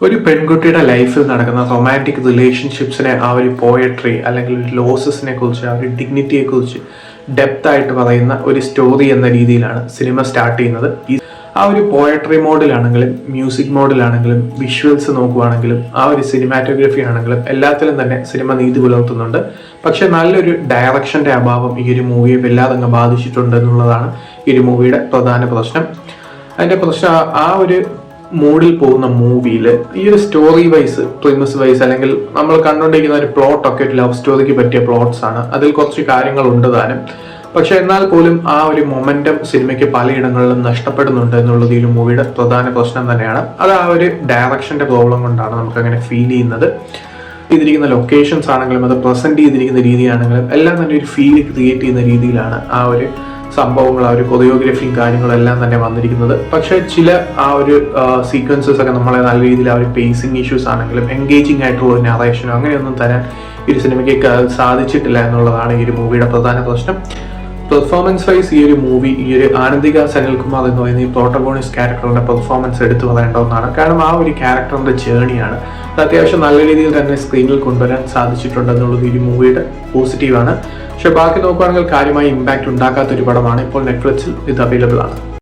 ഒരു പെൺകുട്ടിയുടെ ലൈഫിൽ നടക്കുന്ന റൊമാൻറ്റിക് റിലേഷൻഷിപ്സിനെ ആ ഒരു പോയട്രി അല്ലെങ്കിൽ ഒരു ലോസസിനെ കുറിച്ച് ആ ഒരു ഡിഗ്നിറ്റിയെ കുറിച്ച് ഡെപ്ത് ആയിട്ട് പറയുന്ന ഒരു സ്റ്റോറി എന്ന രീതിയിലാണ് സിനിമ സ്റ്റാർട്ട് ചെയ്യുന്നത്. ആ ഒരു പോയട്രി മോഡിലാണെങ്കിലും മ്യൂസിക് മോഡിലാണെങ്കിലും വിഷ്വൽസ് നോക്കുവാണെങ്കിലും ആ ഒരു സിനിമാറ്റോഗ്രഫി ആണെങ്കിലും എല്ലാത്തിലും തന്നെ സിനിമ നീതി പുലർത്തുന്നുണ്ട്. പക്ഷെ നല്ലൊരു ഡയറക്ഷന്റെ അഭാവം ഈ ഒരു മൂവിയെ വല്ലാതെ ബാധിച്ചിട്ടുണ്ട് എന്നുള്ളതാണ് ഈ ഒരു മൂവിയുടെ പ്രധാന പ്രശ്നം. അതിന്റെ പ്രശ്നം ആ ഒരു മൂഡിൽ പോകുന്ന മൂവിയിൽ ഈ ഒരു സ്റ്റോറി വൈസ് പ്രിമിസ് വൈസ് അല്ലെങ്കിൽ നമ്മൾ കണ്ടുകൊണ്ടിരിക്കുന്ന ഒരു പ്ലോട്ടൊക്കെ ഒരു ലവ് സ്റ്റോറിക്ക് പറ്റിയ പ്ലോട്ട്സ് ആണ്. അതിൽ കുറച്ച് കാര്യങ്ങൾ ഉണ്ട് താനും. പക്ഷെ എന്നാൽ പോലും ആ ഒരു മൊമെന്റം സിനിമയ്ക്ക് പലയിടങ്ങളിലും നഷ്ടപ്പെടുന്നുണ്ട് എന്നുള്ളത് ഈ ഒരു മൂവിയുടെ പ്രധാന പ്രശ്നം തന്നെയാണ്. അത് ആ ഒരു ഡയറക്ഷന്റെ പ്രോബ്ലം കൊണ്ടാണ് നമുക്ക് അങ്ങനെ ഫീൽ ചെയ്യുന്നത്. ചെയ്തിരിക്കുന്ന ലൊക്കേഷൻസ് ആണെങ്കിലും അത് പ്രസന്റ് ചെയ്തിരിക്കുന്ന രീതിയാണെങ്കിലും എല്ലാം തന്നെ ഒരു ഫീൽ ക്രിയേറ്റ് ചെയ്യുന്ന രീതിയിലാണ് ആ ഒരു സംഭവങ്ങൾ ആ ഒരു കൊറിയോഗ്രഫിയും കാര്യങ്ങളും എല്ലാം തന്നെ വന്നിരിക്കുന്നത്. പക്ഷെ ചില ആ ഒരു സീക്വൻസസ് ഒക്കെ നമ്മളെ നല്ല രീതിയിൽ ആ ഒരു പേസിങ് ഇഷ്യൂസ് ആണെങ്കിലും എൻഗേജിങ് ആയിട്ടുള്ള ഒരു നറേഷനോ അങ്ങനെയൊന്നും തരാൻ ഈ ഒരു സിനിമയ്ക്ക് സാധിച്ചിട്ടില്ല എന്നുള്ളതാണ് ഈ ഒരു മൂവിയുടെ പ്രധാന പ്രശ്നം. പെർഫോമൻസ് വൈസ് ഈ ഒരു മൂവി ഈ ഒരു ആനന്ദിക സനിൽകുമാർ എന്ന് പറയുന്ന ഈ പ്രോട്ടഗോണിസ്റ്റ് ക്യാരക്ടറിന്റെ പെർഫോമൻസ് എടുത്തു പറയേണ്ട ഒന്നാണ്. കാരണം ആ ഒരു ക്യാരക്ടറിന്റെ ജേണിയാണ് അത് അത്യാവശ്യം നല്ല രീതിയിൽ തന്നെ സ്ക്രീനിൽ കൊണ്ടുവരാൻ സാധിച്ചിട്ടുണ്ട് എന്നുള്ളത് ഈ ഒരു മൂവിയുടെ പോസിറ്റീവാണ്. പക്ഷെ ബാക്കി നോക്കുകയാണെങ്കിൽ കാര്യമായി ഇമ്പാക്ട് ഉണ്ടാക്കാത്ത ഒരു പടമാണ്. ഇപ്പോൾ നെറ്റ്ഫ്ലിക്സിൽ ഇത് അവൈലബിൾ ആണ്.